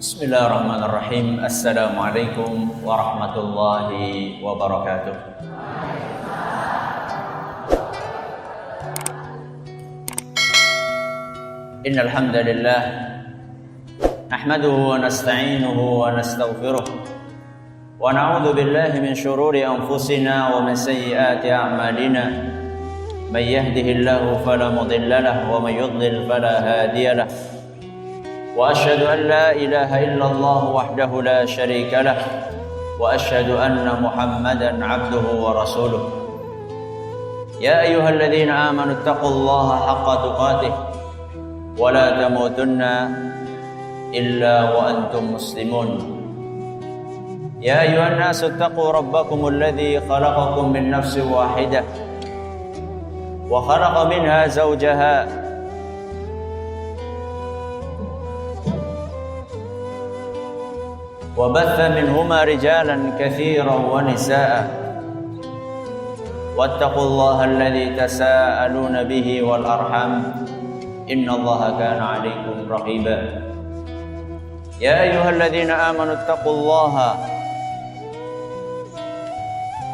Bismillahirrahmanirrahim. Assalamualaikum warahmatullahi wabarakatuh. Innal hamdalillah nahmaduhu wa nasta'inuhu wa nastaghfiruh wa na'udzu billahi min shururi anfusina wa min sayyiati a'malina. May yahdihillahu fala mudilla lahu wa may yudlil fala hadiya lahu. وأشهد أن لا إله إلا الله وحده لا شريك له وأشهد أن محمدا عبده ورسوله يا أيها الذين آمنوا اتقوا الله حق تقاته ولا تموتن إلا وأنتم مسلمون يا أيها الناس اتقوا ربكم الذي خلقكم من نفس واحدة وخلق منها زوجها وبث منهما رجالا كثيرا ونساء واتقوا الله الذي تساءلون به والأرحام إن الله كان عليكم رقيبا يا أيها الذين آمنوا اتقوا الله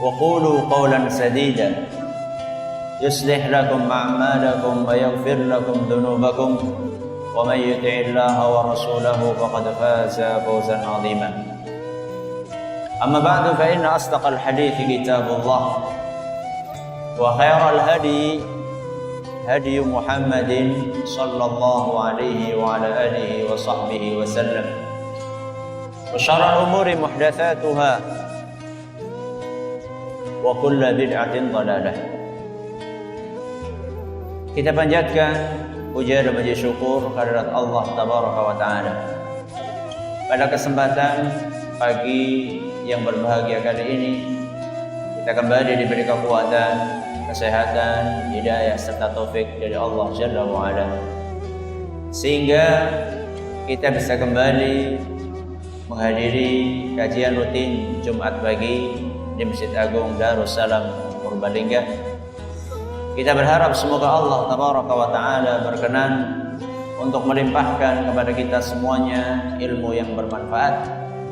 وقولوا قولا سديدا يصلح لكم أعمالكم ويغفر لكم ذنوبكم ومن يطع الله ورسوله فقد فاز فوزا عظيما أما بعد فإن أصدق الحديث كتاب الله وخير الهدي هدي محمد صلى الله عليه وعلى آله وصحبه وسلم وشر الأمور محدثاتها وكل بدعة ضلالة. Kita panjatkan puja dan puji syukur kehadirat Allah Tabaraka wa Ta'ala. Pada kesempatan pagi yang berbahagia kali ini, kita kembali diberi kekuatan, kesehatan, hidayah serta taufik dari Allah Jalla wa Ala, sehingga kita bisa kembali menghadiri kajian rutin Jumat pagi di Masjid Agung Darussalam Purbalingga. Kita berharap semoga Allah Tabaraka wa Ta'ala berkenan untuk melimpahkan kepada kita semuanya ilmu yang bermanfaat,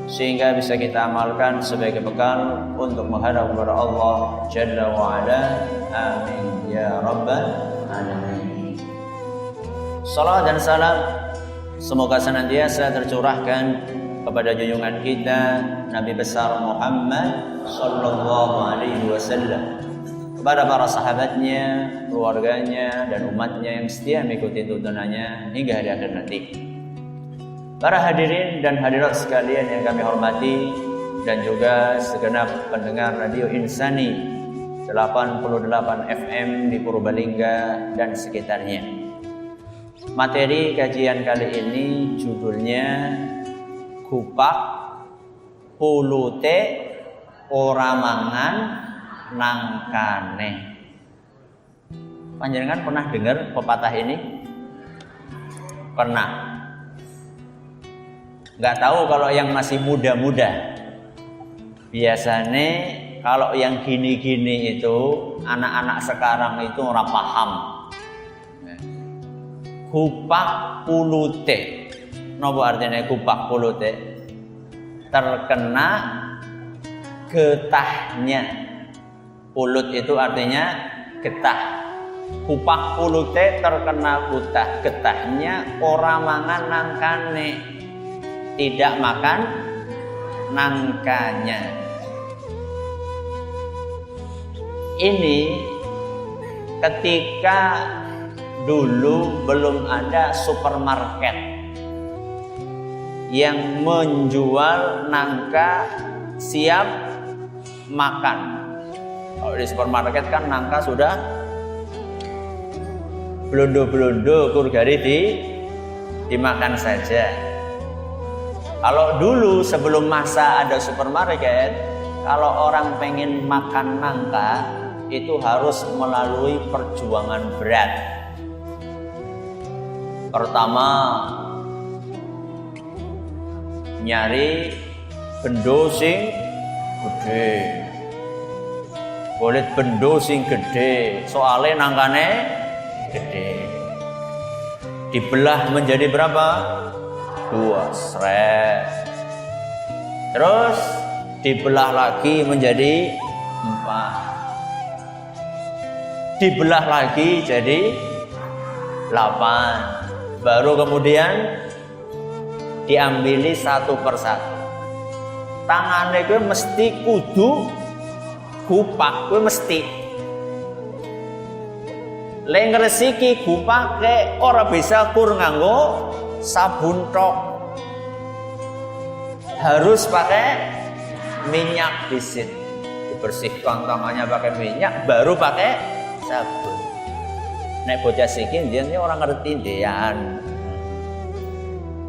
sehingga bisa kita amalkan sebagai bekal untuk menghadap kepada Allah Jalla wa Ala. Amin ya Rabbal Alamin. Salam dan salam semoga senantiasa tercurahkan kepada junjungan kita Nabi besar Muhammad sallallahu alaihi wasallam, kepada para sahabatnya, keluarganya, dan umatnya yang setia mengikuti tuntunannya hingga hari akhir nanti. Para hadirin dan hadirat sekalian yang kami hormati, dan juga segenap pendengar Radio Insani 88 FM di Purbalingga dan sekitarnya. Materi kajian kali ini judulnya Kupak Pulute Ora Mangan Nangkane. Panjenengan pernah dengar pepatah ini? Pernah? Nggak tahu kalau yang masih muda-muda. Biasanya kalau yang gini-gini itu anak-anak sekarang itu ora paham. Kupak pulute. Napa artinya kupak pulute? Terkena getahnya. Pulut itu artinya getah. Kupak pulute terkena getahnya, ora mangan nangkane, tidak makan nangkanya. Ini ketika dulu belum ada supermarket yang menjual nangka siap makan. Kalau di supermarket kan nangka sudah blondo-blondo, kurgari dimakan saja. Kalau dulu sebelum masa ada supermarket, kalau orang pengen makan nangka itu harus melalui perjuangan berat. Pertama, nyari bendo sing gede. Kulit bendo sing gede, soalnya nangkane gede. Dibelah menjadi berapa? 2 sret. Terus dibelah lagi menjadi 4. Dibelah lagi jadi 8. Baru kemudian diambili satu persatu. Tangannya gue mesti kudu gupak, gue mesti ngresiki gupake ora bisa kur nganggo sabun tok, harus pakai minyak disit, dibersihkan tangannya pakai minyak baru pakai sabun. Nek bocah siki dia orang ngerti dean.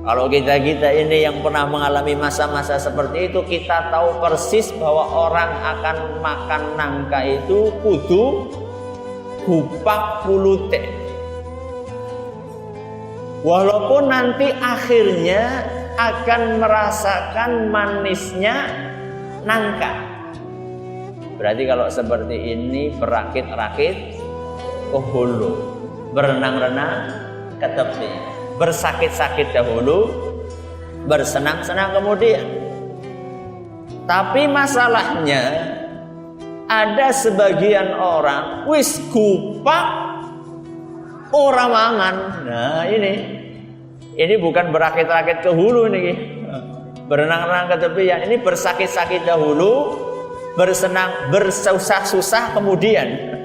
Kalau kita ini yang pernah mengalami masa-masa seperti itu, kita tahu persis bahwa orang akan makan nangka itu kudu gupak pulute. Walaupun nanti akhirnya akan merasakan manisnya nangka. Berarti kalau seperti ini berakit-rakit ke hulu, berenang-renang ke tepi, bersakit-sakit dahulu, bersenang-senang kemudian. Tapi masalahnya ada sebagian orang wis gupak ora mangan. Nah ini bukan berakit-rakit ke hulu nih, berenang-renang ke tepi ya. Ini bersakit-sakit dahulu, bersusah-susah kemudian.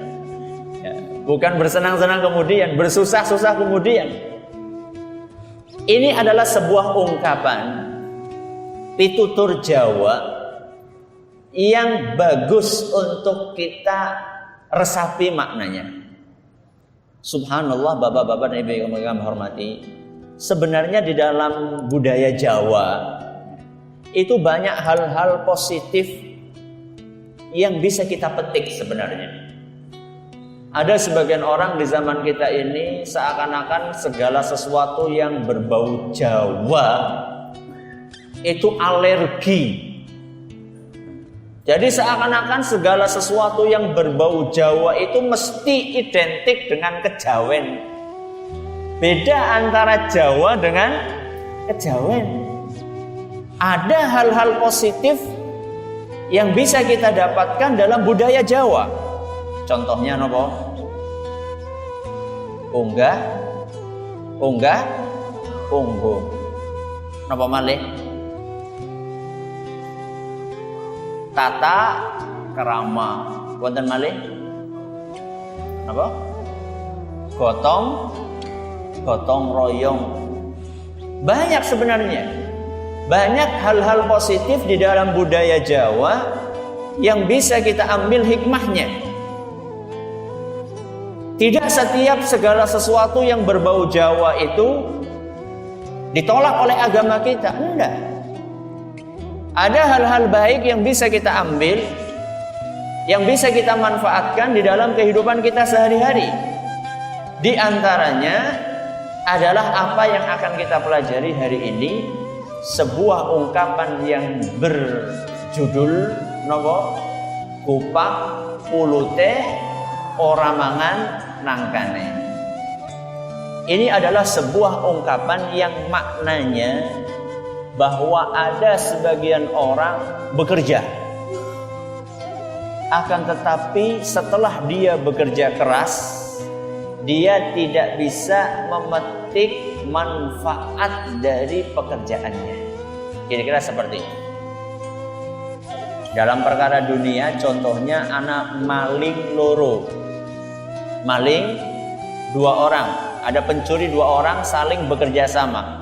Ya, bukan bersenang-senang kemudian, bersusah-susah kemudian. Ini adalah sebuah ungkapan pitutur Jawa yang bagus untuk kita resapi maknanya. Subhanallah, bapak-bapak dan ibu yang kami hormati, sebenarnya di dalam budaya Jawa itu banyak hal-hal positif yang bisa kita petik sebenarnya. Ada sebagian orang di zaman kita ini seakan-akan segala sesuatu yang berbau Jawa itu alergi. Jadi seakan-akan segala sesuatu yang berbau Jawa itu mesti identik dengan kejawen. Beda antara Jawa dengan kejawen. Ada hal-hal positif yang bisa kita dapatkan dalam budaya Jawa. Contohnya nopo? Unggah, ungguh. Nopo malih? Tata kerama. Wonten malih? Napa? Gotong royong. Banyak sebenarnya. Banyak hal-hal positif di dalam budaya Jawa yang bisa kita ambil hikmahnya. Tidak setiap segala sesuatu yang berbau Jawa itu ditolak oleh agama kita. Enggak. Ada hal-hal baik yang bisa kita ambil, yang bisa kita manfaatkan di dalam kehidupan kita sehari-hari. Di antaranya adalah apa yang akan kita pelajari hari ini, sebuah ungkapan yang berjudul nopo? Gupak pulute ora mangan nangkane. Ini adalah sebuah ungkapan yang maknanya bahwa ada sebagian orang bekerja, akan tetapi setelah dia bekerja keras, dia tidak bisa memetik manfaat dari pekerjaannya. Kira-kira seperti itu. Dalam perkara dunia, contohnya anak maling loro. Maling 2 orang, ada pencuri 2 orang saling bekerja sama.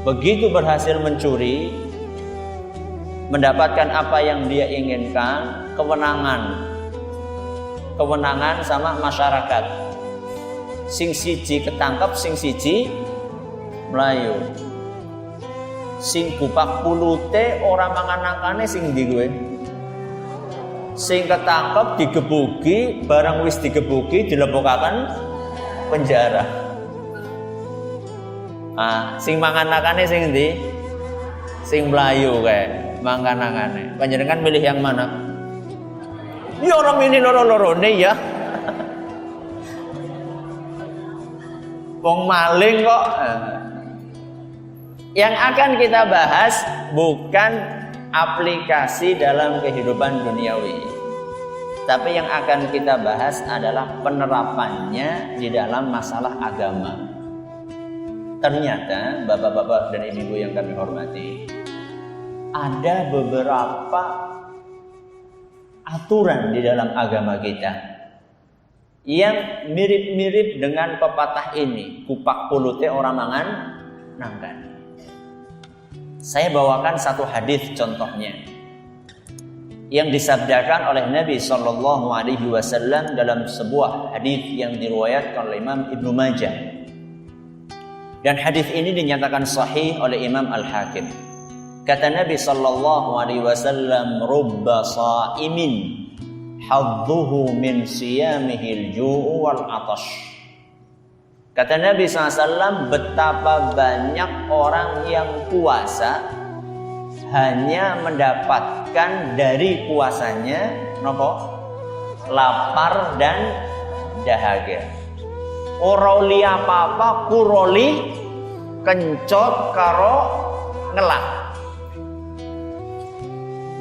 Begitu berhasil mencuri, mendapatkan apa yang dia inginkan, kewenangan sama masyarakat. Sing siji ketangkep, sing siji melayu. Sing gupak pulute ora mangan nangkane sing ndi kowe? Sing ketangkep digebuki, barang wis digebuki dilebokaken penjara. Sing mangan nangkane sing ndi? Sing melayu kae, mangan nangkane. Panjenengan milih yang mana? Ya orang milih loro-lorone ya. Wong maling kok. Yang akan kita bahas bukan aplikasi dalam kehidupan duniawi, tapi yang akan kita bahas adalah penerapannya di dalam masalah agama. Ternyata bapak-bapak dan ibu-ibu yang kami hormati, ada beberapa aturan di dalam agama kita yang mirip-mirip dengan pepatah ini, kupak pulute orang mangan nangkan. Saya bawakan satu hadis contohnya yang disabdakan oleh Nabi Shallallahu Alaihi Wasallam dalam sebuah hadis yang diriwayatkan oleh Imam Ibnu Majah, dan hadis ini dinyatakan sahih oleh Imam Al-Hakim. Kata Nabi Shallallahu Alaihi Wasallam, rubba sa'imin hadduhu min siyamihil ju'u wal atash. Kata Nabi SAW, betapa banyak orang yang puasa hanya mendapatkan dari puasanya lapar dan dahaga. Oroli apa-apa kuroli kencot karo ngelak.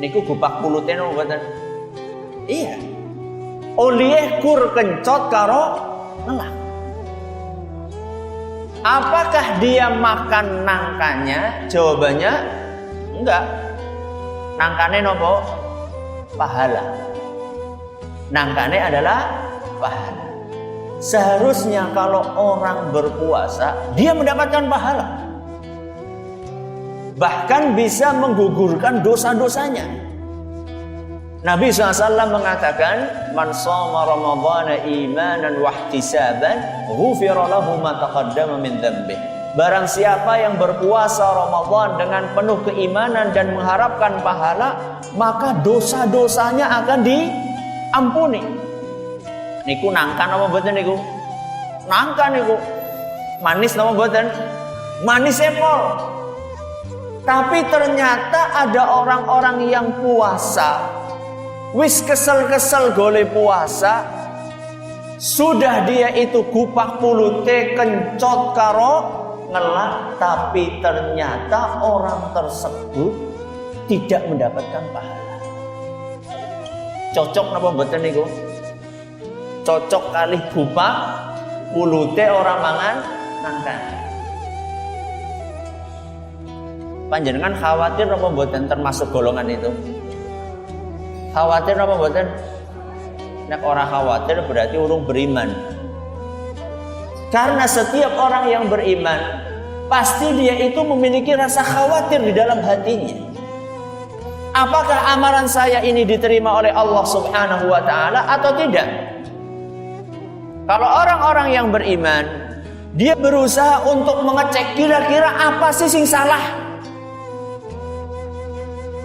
Niku gupak pulute no mboten? Iya. Olieh kur kencot karo ngelak. Apakah dia makan nangkanya? Jawabannya enggak. Nangkane nopo? Pahala. Nangkane adalah pahala. Seharusnya kalau orang berpuasa, dia mendapatkan pahala. Bahkan bisa menggugurkan dosa-dosanya. Nabi SAW mengatakan, man shoma ramadhana imanan wahtisaban ghufira lahu ma taqaddama min dzambih. Barang siapa yang berpuasa Ramadan dengan penuh keimanan dan mengharapkan pahala, maka dosa-dosanya akan diampuni. Niku nangkan apa mboten niku? Nangkan niku. Manis napa mboten? Manis epol. Tapi ternyata ada orang-orang yang puasa wis kesel-kesel gole puasa, sudah dia itu kupak pulute kencot karo ngelak, tapi ternyata orang tersebut tidak mendapatkan pahala. Cocok napa mboten niku? Cocok kali kupak pulute orang mangan nangkan. Panjenengan khawatir napa mboten termasuk golongan itu? Khawatir apa mboten? Nek ora khawatir berarti urung beriman. Karena setiap orang yang beriman pasti dia itu memiliki rasa khawatir di dalam hatinya. Apakah amalan saya ini diterima oleh Allah Subhanahu wa taala atau tidak? Kalau orang-orang yang beriman, dia berusaha untuk mengecek kira-kira apa sih sing salah.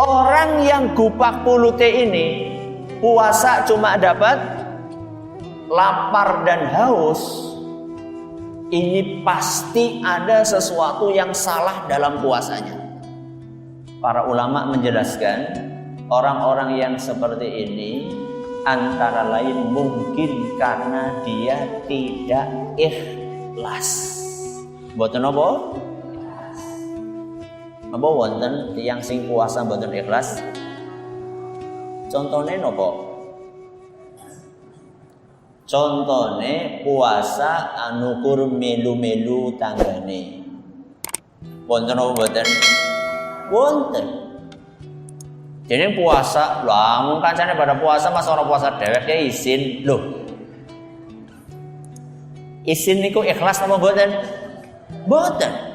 Orang yang gupak pulute ini puasa cuma dapat lapar dan haus, ini pasti ada sesuatu yang salah dalam puasanya. Para ulama menjelaskan, orang-orang yang seperti ini antara lain mungkin karena dia tidak ikhlas. Mboten apa? Apa wonten tiyang sing puasa mboten ikhlas? Contone nopo? Contone puasa anu kur melu-melu tanggane. Wonten apa mboten? Wonten. Jadi puasa, lah mun kancane pada puasa mas ora puasa dhewek ya izin. Loh. Izin niku ikhlas napa mboten? Mboten.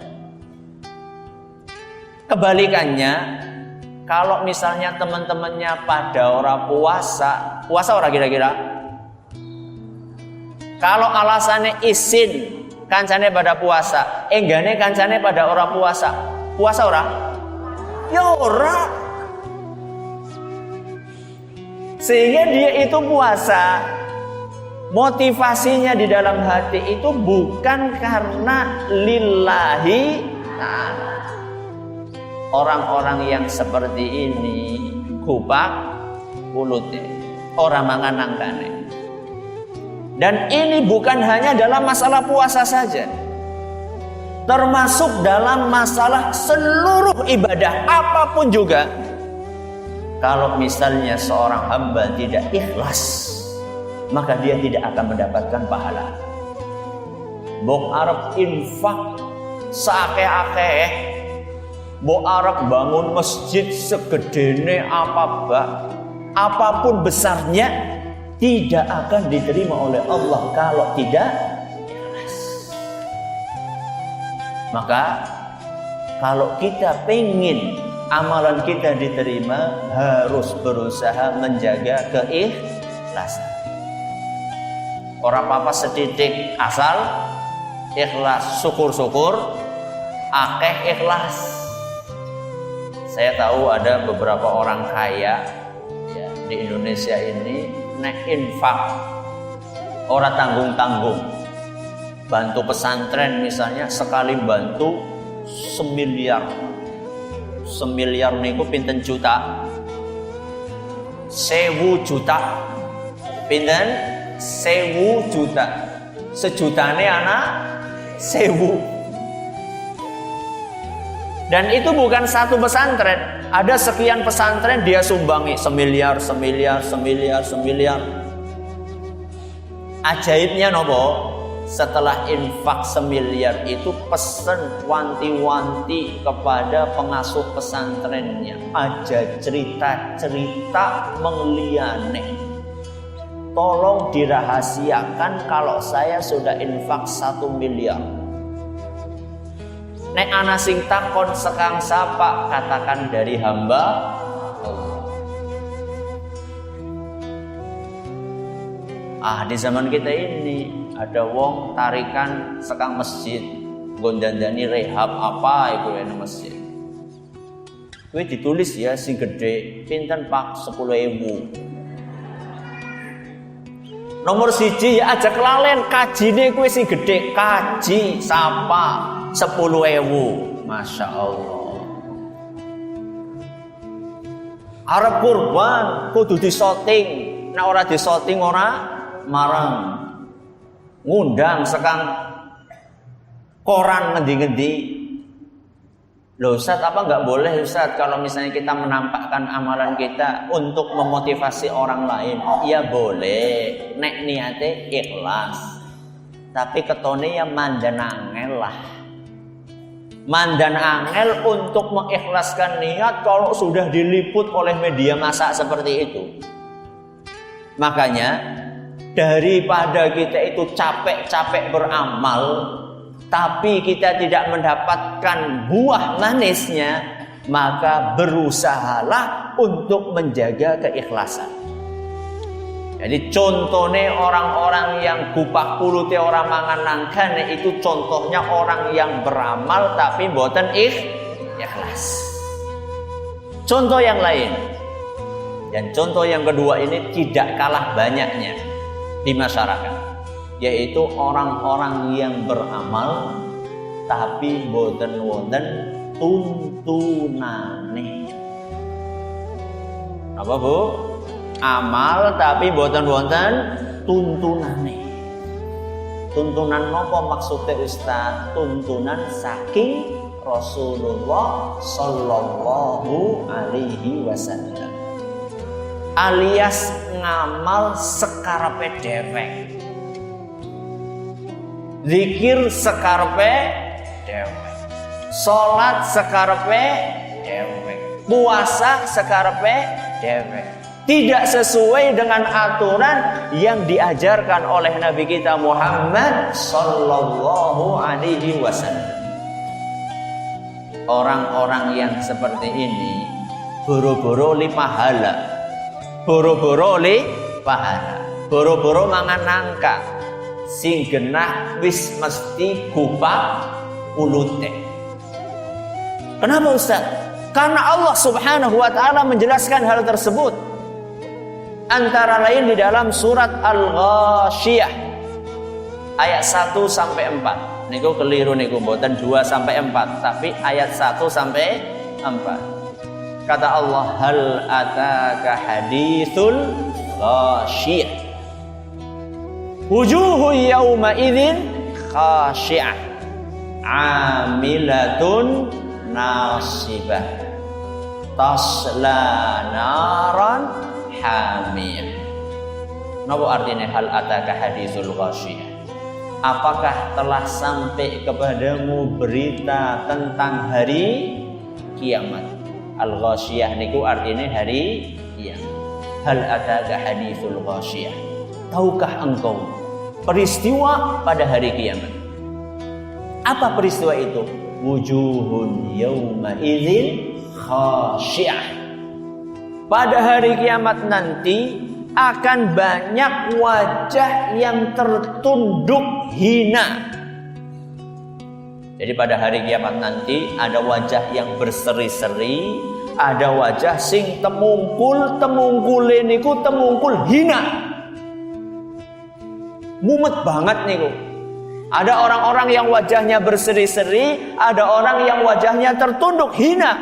Kebalikannya, kalau misalnya teman-temannya pada ora puasa ora kira-kira? Kalau alasannya izin, kancane pada puasa, enggane kancane pada ora puasa ora? Ya ora. Sehingga dia itu puasa, motivasinya di dalam hati itu bukan karena lillahi ta'ala. Orang-orang yang seperti ini kupak pulute, orang mangan nangkane. Dan ini bukan hanya dalam masalah puasa saja. termasuk dalam masalah seluruh ibadah apapun juga. Kalau misalnya seorang hamba tidak ikhlas, maka dia tidak akan mendapatkan pahala. Mbok arep infak saakeh-akeh, mbok arep bangun masjid segedene apapun besarnya, tidak akan diterima oleh Allah kalau tidak ikhlas. Maka kalau kita pengen amalan kita diterima, harus berusaha menjaga keikhlasan. Ora apa-apa setitik, asal ikhlas. Syukur-syukur akeh ikhlas. Saya tahu ada beberapa orang kaya ya, di Indonesia ini nek infak ora tanggung-tanggung. Bantu pesantren misalnya, sekali bantu semiliar niku pinten juta? 1000 juta. Pinten? 1000 juta. Sejutane anak 1000. Dan itu bukan satu pesantren, ada sekian pesantren dia sumbangi semiliar. Ajaibnya nopo? Setelah infak semiliar itu pesen wanti-wanti kepada pengasuh pesantrennya, aja cerita-cerita mengliane, tolong dirahasiakan kalau saya sudah infak 1 miliar. Nek ana sing takon sekang sapa, katakan dari hamba Allah. Di zaman kita ini ada wong tarikan sekang masjid, gondandani rehab apa iku nang masjid. Kuwi ditulis ya sing gede, pinten Pak? 10.000. Nomor 1 ya aja kelalen kajine kuwi sing gede, kaji sapa 10.000. Masya Allah. Arep kurban kudu disoting, nek ora disoting ora marang. Ngundang sekang koran ngendi-ngendi. Loh Ustaz, apa nggak boleh Ustaz kalau misalnya kita menampakkan amalan kita untuk memotivasi orang lain? Ya boleh, nek niate ikhlas. Tapi ketone ya mandan angel lah. Mandan angel untuk mengikhlaskan niat kalau sudah diliput oleh media massa seperti itu. Makanya daripada kita itu capek-capek beramal tapi kita tidak mendapatkan buah manisnya, maka berusahalah untuk menjaga keikhlasan. Jadi contohnya orang-orang yang kupak kulute orang mangan nangkane itu contohnya orang yang beramal tapi mboten ikhlas. Contoh yang lain. Dan contoh yang kedua ini tidak kalah banyaknya di masyarakat, yaitu orang-orang yang beramal tapi boten wonten tuntunane. Apa Bu? Amal tapi boten wonten tuntunane. Tuntunan nopo maksudnya Ustaz? Tuntunan saking Rasulullah sallallahu alaihi wasallam. Alias ngamal sekarepe dhewek, zikir sekarepe dhewek, salat sekarepe dhewek, puasa sekarepe dhewek, tidak sesuai dengan aturan yang diajarkan oleh Nabi kita Muhammad sallallahu alaihi wasallam. Orang-orang yang seperti ini boro-boro li pahala, boro-boro li pahala, boro-boro mangan nangka, sing genah wis mesti kupak ulute. Kenapa Ustaz? Karena Allah Subhanahu wa taala menjelaskan hal tersebut. Antara lain di dalam surat Al-Ghasyiyah ayat 1 sampai 4. Niku keliru niku, mboten 2 sampai 4, tapi ayat 1 sampai 4. Kata Allah, hal ataka hadithul ghasyiyah, wujuhu yawma idzin khashi'ah, amilatun nasibah tasla naran hamiyah. Napa artinya hal ataka haditsul ghasyiyah? Apakah telah sampai kepadamu berita tentang hari kiamat? Al-ghasyiyah niku artinya hari kiamat. Hal ataka haditsul ghasyiyah? Tahukah engkau peristiwa pada hari kiamat? Apa peristiwa itu? Wujuhun yawma idzin khasyiyah. Pada hari kiamat nanti akan banyak wajah yang tertunduk hina. Jadi pada hari kiamat nanti ada wajah yang berseri-seri, ada wajah sing temungkul niku temungkul hina. Mumet banget niku. Ada orang-orang yang wajahnya berseri-seri, ada orang yang wajahnya tertunduk hina.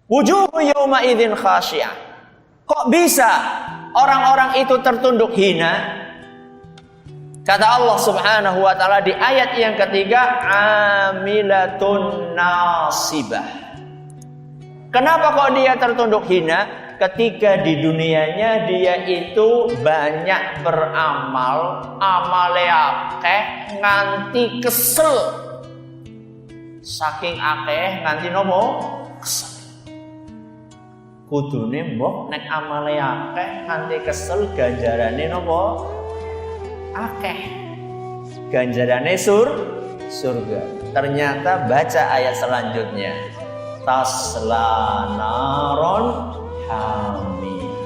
Wujuhu yawma idzin khasyiyah. Kok bisa orang-orang itu tertunduk hina? Kata Allah Subhanahu wa taala di ayat yang ketiga, amilatun nasibah. Kenapa kok dia tertunduk hina? Ketika di dunianya dia itu banyak beramal, amale akeh nganti kesel. Saking akeh nganti nopo? Kesel. Kudune mbok nek amale akeh nganti kesel ganjarane nopo? Akeh. Ganjarane surga. Ternyata baca ayat selanjutnya. Tasla naron hamiyah.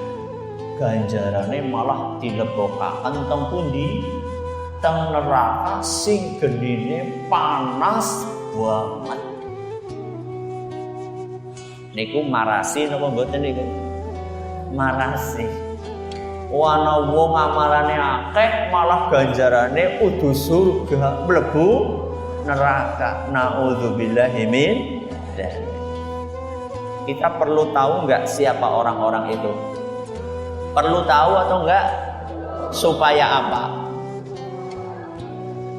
Ganjarane malah dilebokaken teng pundi? Teng neraka sing gendine panas banget. Niku marasi napa mboten niku? Marasi. Wana wong amalane akeh malah ganjarane udu surga, mlebu neraka. Nauzubillahi min dzalik. Kita perlu tahu enggak siapa orang-orang itu? Perlu tahu atau enggak? Supaya apa?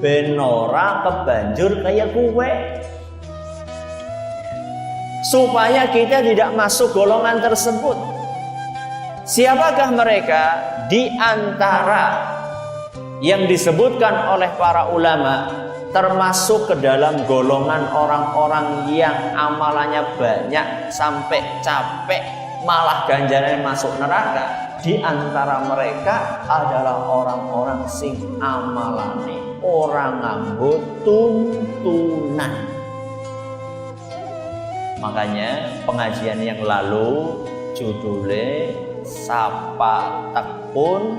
Ben ora kebanjur kayak kue. Supaya kita tidak masuk golongan tersebut. Siapakah mereka? Di antara yang disebutkan oleh para ulama, termasuk ke dalam golongan orang-orang yang amalannya banyak sampai capek malah ganjarannya masuk neraka. Di antara mereka adalah orang-orang sing amalane orang nganggo tuntunan. Makanya pengajian yang lalu judulnya Sapa Tekun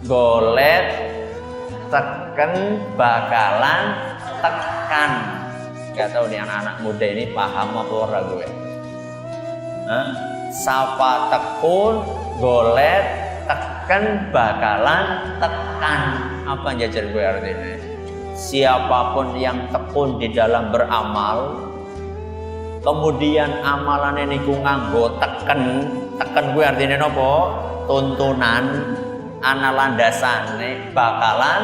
Golet Teken Bakalan Tekan. Gak tahu nih anak-anak muda ini paham apa ora gue? Sapa tekun golet teken bakalan tekan. Apa jajar gue artinya? Siapapun yang tekun di dalam beramal, kemudian amalannya niku nganggo teken gue artinya nopo? Tuntunan, ana landasane bakalan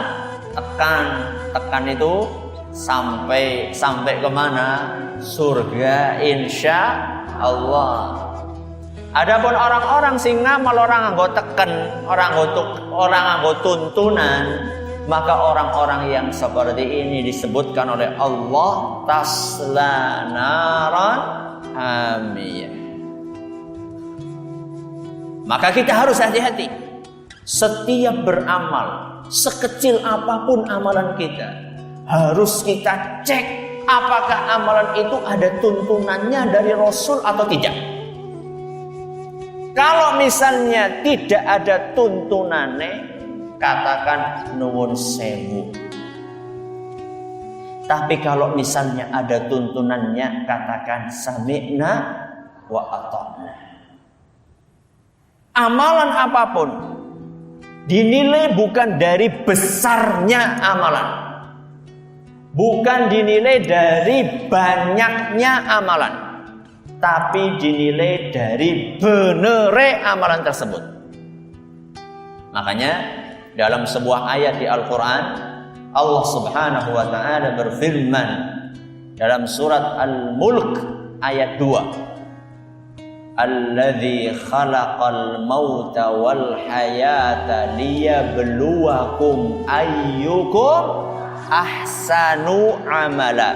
tekan itu sampai kemana? Surga insya Allah. Adapun orang-orang sing ngamal orang nganggo teken, orang nganggo tuntunan, maka orang-orang yang seperti ini disebutkan oleh Allah tasla naran hamiyah. Maka kita harus hati-hati. Setiap beramal, sekecil apapun amalan kita, harus kita cek apakah amalan itu ada tuntunannya dari Rasul atau tidak. Kalau misalnya tidak ada tuntunannya, katakan nuwun sewu. Tapi kalau misalnya ada tuntunannya, katakan sami'na wa ata'na. Amalan apapun dinilai bukan dari besarnya amalan, bukan dinilai dari banyaknya amalan, tapi dinilai dari benere amalan tersebut. Makanya dalam sebuah ayat di Al-Quran Allah Subhanahu wa taala berfirman dalam surat Al-Mulk ayat 2. Alladzi khalaqal mauta wal hayata liyabluwakum ayyukum ahsanu amala.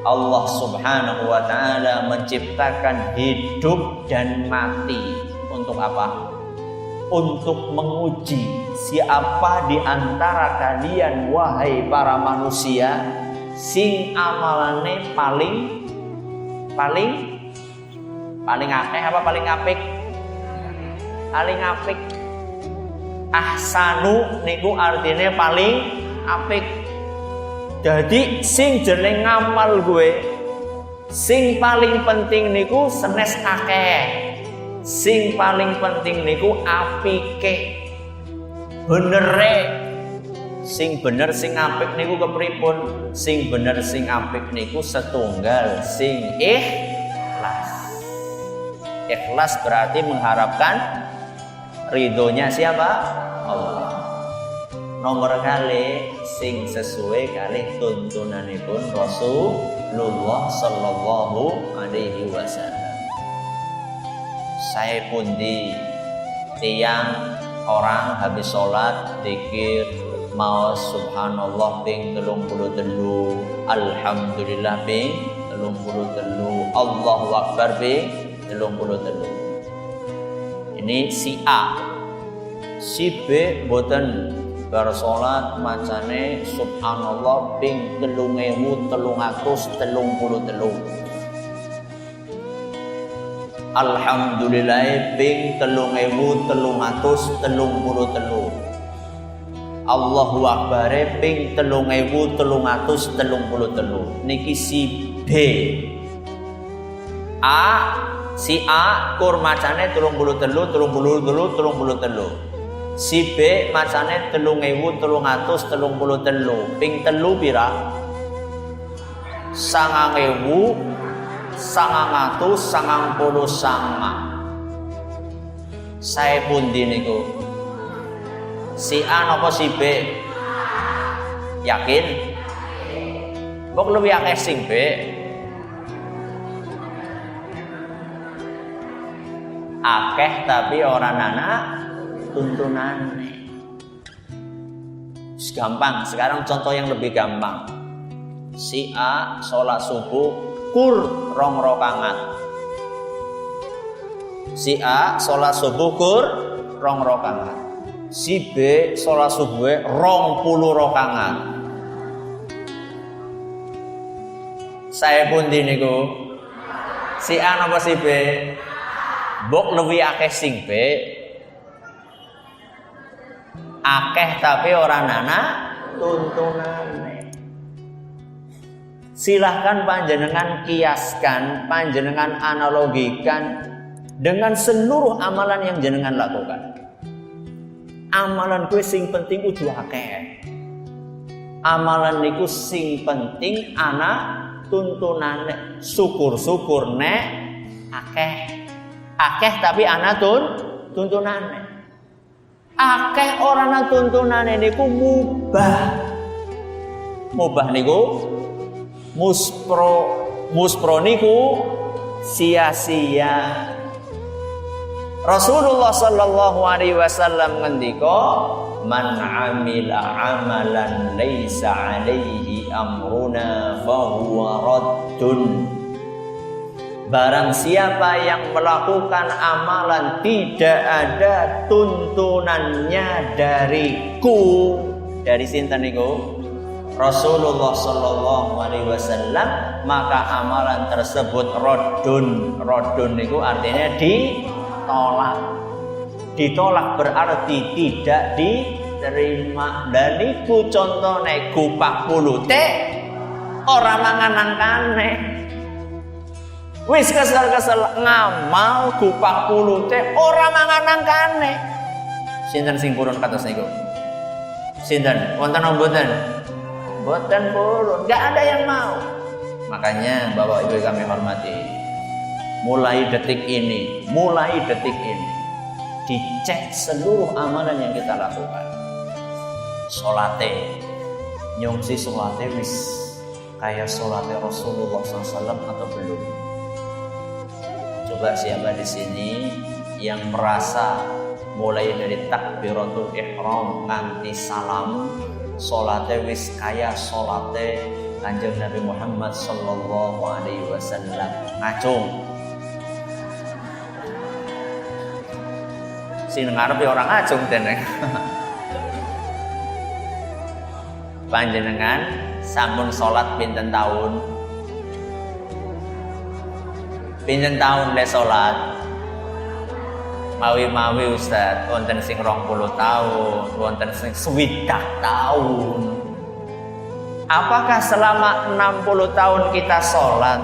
Allah Subhanahu wa taala menciptakan hidup dan mati untuk apa? Untuk menguji siapa di antara kalian wahai para manusia sing amalane paling akeh apa paling apik? Paling apik. Ahsanu niku artinya paling apik. Jadi sing jeneng ngamal gue, sing paling penting niku senes akeh. Sing paling penting niku apike. Benere. Sing bener sing apik niku kepripun? Sing bener sing apik niku setunggal sing ikhlas. Ikhlas berarti mengharapkan ridhonya siapa? Allah. Nomor kali sing sesuai kali tuntunanipun Rasulullah sallallahu alaihi wasallam. Saya pun di tiang orang habis sholat zikir mau subhanallah ping 33, alhamdulillah ping 33, Allahu akbar ping 33. Ini si A. Si B boten bar salat macane subhanallah ping 3333. Alhamdulillah ping 3333. Allahu akbar ping 3333. Niki si B. Si A kur macane 33. Si B macane 3333. Ping 3 pira? 9.999. Saya pundi niku? Si A napa si B? Yakin? Kok lebih akeh sing B? Akeh tapi orang anak tuntunannya. Gampang. Sekarang contoh yang lebih gampang. Si A sholat subuh kur 2 rakaat. Si A sholat subuh kur 2 rakaat. Si B sholat subuh 20 rakaat. Saya pun niku. Si A napa si B? Bok lebih akeh sing B. Akeh tapi orang anak tuntunane. Silahkan panjenengan kiaskan, panjenengan analogikan dengan seluruh amalan yang jenengan lakukan. Amalan kuwi sing penting kudu akeh. Amalan niku sing penting ana tuntunane. Syukur-syukur nek akeh. Akeh tapi ana tuntunane. Akeh orang tuntunane niku mubah. Mubah niku muspro niku sia-sia. Rasulullah sallallahu alaihi wasallam ngendika, "Man 'amila 'amalan laisa 'alaihi amruna fahuwa raddun." Barang siapa yang melakukan amalan tidak ada tuntunannya dariku, dari sinten niku? Rasulullah sallallahu alaihi wasallam, maka amalan tersebut raddun. Raddun niku artinya ditolak. Ditolak berarti tidak diterima. Dan niku contone kupak pulute ora manganangkane. Wis kesel-kesel ngamal kupak pulute ora manganangkane. Sinten sing purun kados niku? Sinten? Wonten mboten? Mboten purun, enggak ada yang mau. Makanya Bapak Ibu kami hormati, mulai detik ini dicek seluruh amalan yang kita lakukan. salate nyongsi salate wis kayak salate Rasulullah SAW atau belum? Coba siapa di sini yang merasa mulai dari takbiratul ihram nganti salam salate wis kaya salate Kanjeng Nabi Muhammad sallallahu alaihi wasallam? Ngacung. Sing ngarep ya orang ngacung teneng. Panjenengan sampun salat pinten taun? Pinten taun le salat? Mawi-mawi Ustaz, wonten sing 20 taun, wonten sing 60 taun. Apakah selama 60 tahun kita sholat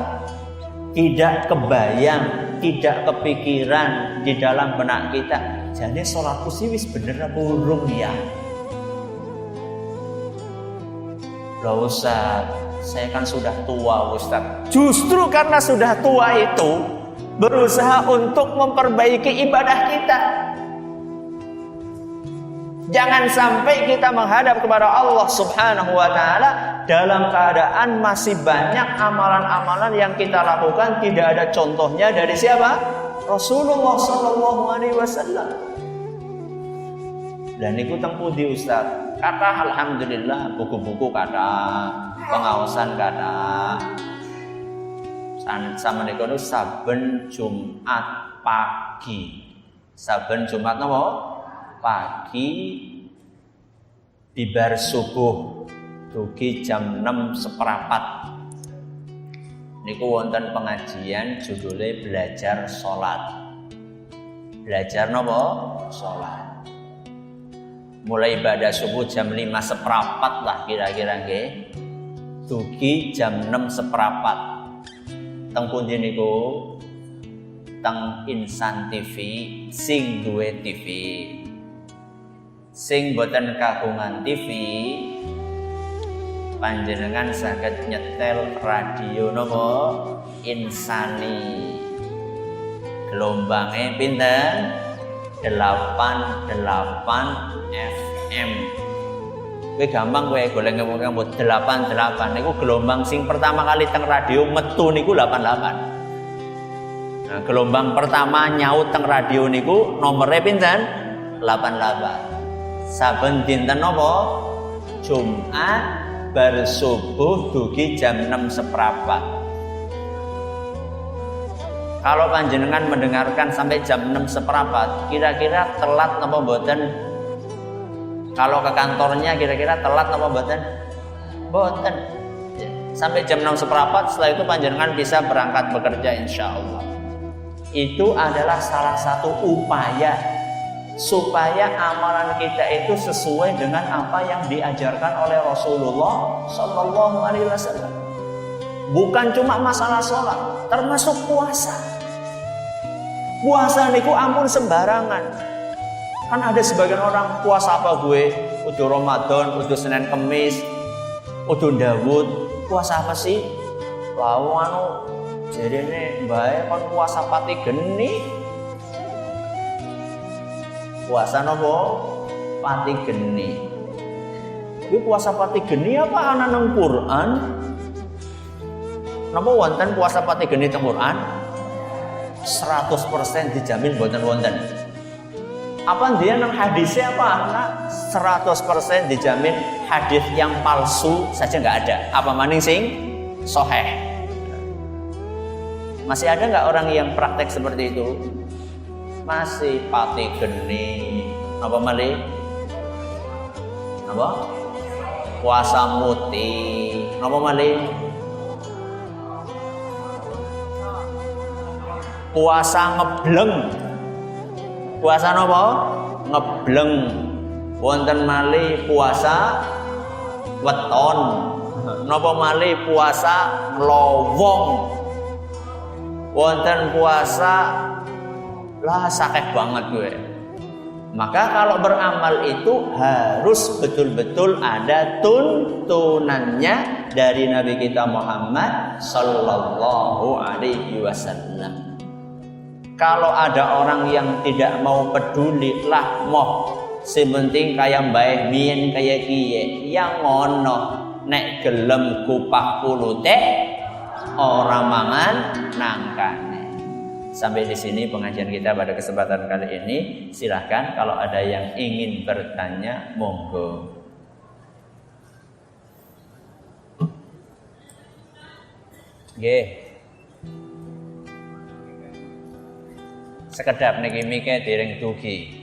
tidak kebayang, tidak kepikiran di dalam benak kita, jadi sholatku sih wis bener apa urung ya? Loh Ustaz, saya kan sudah tua Ustaz. Justru karena sudah tua itu berusaha untuk memperbaiki ibadah kita. Jangan sampai kita menghadap kepada Allah Subhanahu wa taala dalam keadaan masih banyak amalan-amalan yang kita lakukan tidak ada contohnya dari siapa? Rasulullah sallallahu alaihi wasallam. Dan niku teng pundi Ustaz? Kata alhamdulillah buku-buku kata, pengawasan kata. Sama niku saben Jumat pagi. Saben Jumat napa? Pagi bibar subuh dugi jam 6:15 niku wonten pengajian judulnya belajar sholat. Belajar napa? Sholat. Mulai ibadah subuh jam 5:15 lah kira-kira nggih. Dugi jam 6:15. Teng pundi niku? Teng Insan TV sing duwe TV. Sing boten kagungan TV panjenengan saged nyetel radio napa Insani gelombangnya pinten 88 FM. Kowe gampang kowe golek ngomong 88 niku gelombang sing pertama kali teng radio metu niku 88. Nah, gelombang pertama nyaut teng radio niku nomere pinten 88. Saben dinten napa? Jumat bar subuh dugi jam 6:15. Kalau panjenengan mendengarkan sampai jam 6:15, kira-kira telat napa mboten? Kalau ke kantornya kira-kira telat napa mboten? Mboten. Sampai jam 6:15, setelah itu panjenengan bisa berangkat bekerja insyaallah. Itu adalah salah satu upaya supaya amalan kita itu sesuai dengan apa yang diajarkan oleh Rasulullah Sallallahu Alaihi Wasallam. Bukan cuma masalah sholat, termasuk puasa. Puasa niku ampun sembarangan. Kan ada sebagian orang puasa apa gue? Udah Ramadan, udah Senin Kemis, udah Dawud. Puasa apa sih? Lalu jadi ini baik kan puasa pati geni. Puasa nopo pati geni. Kuwi puasa pati geni apa ana nang Quran? Napa wonten puasa pati geni teng Quran? 100% dijamin boten wonten. Apa dia nang hadisnya apa ana 100% dijamin hadis yang palsu saja enggak ada. Apa maning sing sahih? Masih ada enggak orang yang praktek seperti itu? Masih pati geni. Apa malih? Apa? Puasa muti. Apa malih? Puasa ngebleng. Puasa napa? Ngebleng. Wonten malih puasa weton. Napa malih puasa nglowong. Wonten puasa lah sakit banget gue. Maka kalau beramal itu harus betul-betul ada tuntunannya dari Nabi kita Muhammad Sallallahu Alaihi Wasallam. Kalau ada orang yang tidak mau peduli lah, sementing kaya mbae mien kaya kiye yang ngono nek gelem kupah kulute ora mangan nangkane. Sampai di sini pengajian kita pada kesempatan kali ini. Silahkan kalau ada yang ingin bertanya, monggo. Nggih. Sekedap niki mike dereng dugi.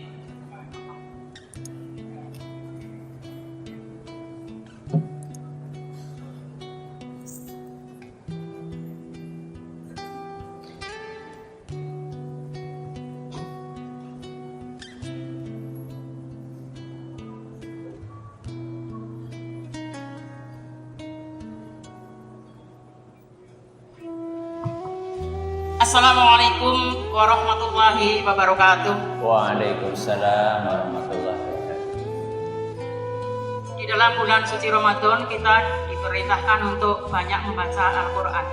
Assalamualaikum warahmatullahi wabarakatuh. Waalaikumsalam warahmatullahi wabarakatuh. Di dalam bulan suci Ramadan kita diperintahkan untuk banyak membaca Al-Quran.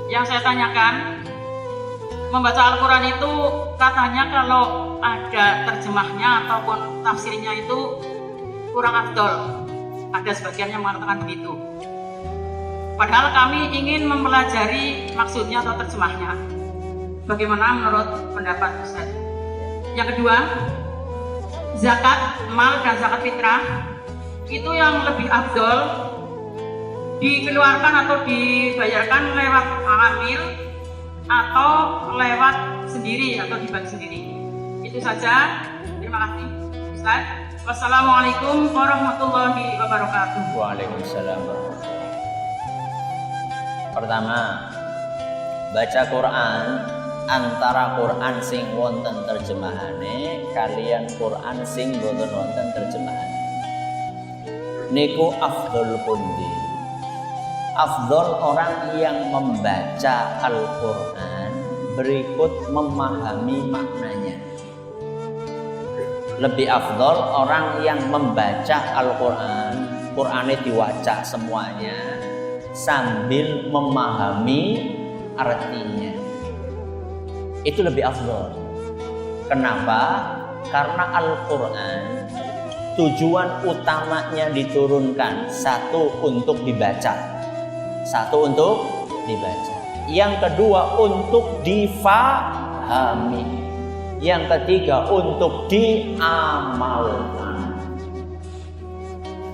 Yang saya tanyakan, membaca Al-Quran itu katanya kalau ada terjemahnya ataupun tafsirnya itu kurang afdol. Ada sebagian yang mengatakan begitu. Padahal kami ingin mempelajari maksudnya atau terjemahnya. Bagaimana menurut pendapat Ustaz? Yang kedua, zakat mal dan zakat fitrah itu yang lebih afdol dikeluarkan atau dibayarkan lewat amil atau lewat sendiri atau dibagi sendiri. Itu saja. Terima kasih Ustaz. Wassalamualaikum warahmatullahi wabarakatuh. Waalaikumsalam warahmatullahi wabarakatuh. Pertama, baca Quran antara Quran sing wonten terjemahane kalian Quran sing boten wonten terjemahane. Niku afdol pundi? Afdol orang yang membaca Al-Quran berikut memahami maknanya. Lebih afdol orang yang membaca Al-Quran, Qurannya diwaca semuanya sambil memahami artinya. Itu lebih afdol. Kenapa? Karena Al-Quran tujuan utamanya diturunkan satu untuk dibaca, satu untuk dibaca. Yang kedua untuk difahami. Yang ketiga untuk diamalkan.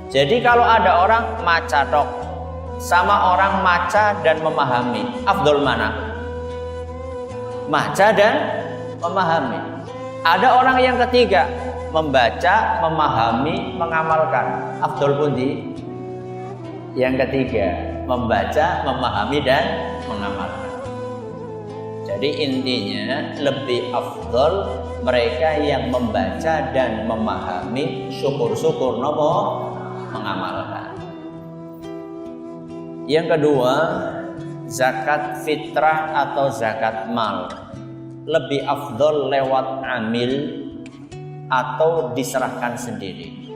Jadi kalau ada orang maca tok sama orang maca dan memahami, afdol mana? Maca dan memahami. Ada orang yang ketiga, membaca, memahami, mengamalkan. Afdol pundi? Yang ketiga, membaca, memahami dan mengamalkan. Jadi intinya lebih afdol mereka yang membaca dan memahami, syukur-syukur nopo mengamalkan. Yang kedua, zakat fitrah atau zakat mal lebih afdol lewat amil atau diserahkan sendiri.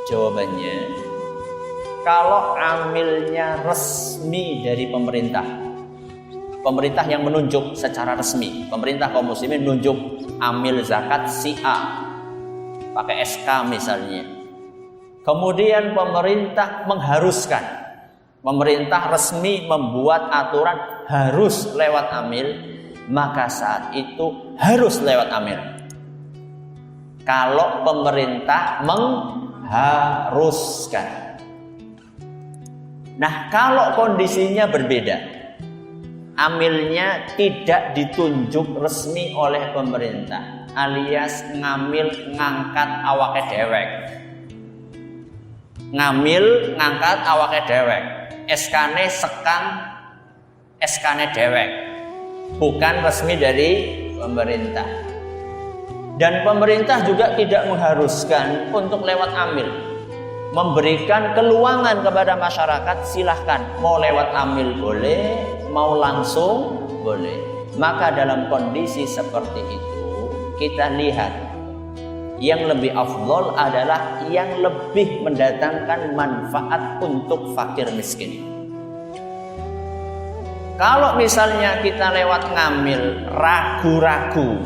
Jawabannya, kalau amilnya resmi dari pemerintah, pemerintah yang menunjuk secara resmi, pemerintah kaum muslimin menunjuk amil zakat si A pakai SK misalnya, kemudian pemerintah mengharuskan, pemerintah resmi membuat aturan harus lewat amil, maka saat itu harus lewat amil. Kalau pemerintah mengharuskan. Nah, kalau kondisinya berbeda, amilnya tidak ditunjuk resmi oleh pemerintah, alias ngamil ngangkat awake dewek. Ngamil ngangkat awake dewek. SK-ne sekang SK-ne dewek, bukan resmi dari pemerintah. Dan pemerintah juga tidak mengharuskan untuk lewat amil, memberikan keluangan kepada masyarakat, silahkan mau lewat amil boleh, mau langsung boleh. Maka dalam kondisi seperti itu kita lihat yang lebih afdol adalah yang lebih mendatangkan manfaat untuk fakir miskin. Kalau misalnya kita lewat ngamil ragu-ragu,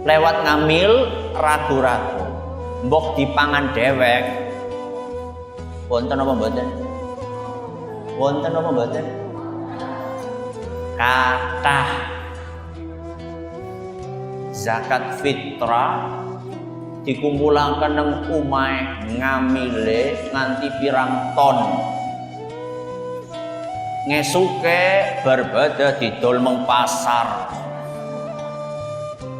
lewat ngamil ragu-ragu. Mbok dipangan dewek. Wonten apa mboten? Wonten apa mboten? Kathah. Zakat fitrah dikumpulaken nang omahe ngamile nganti pirang ton. Ngesuke berbeda didol meng pasar.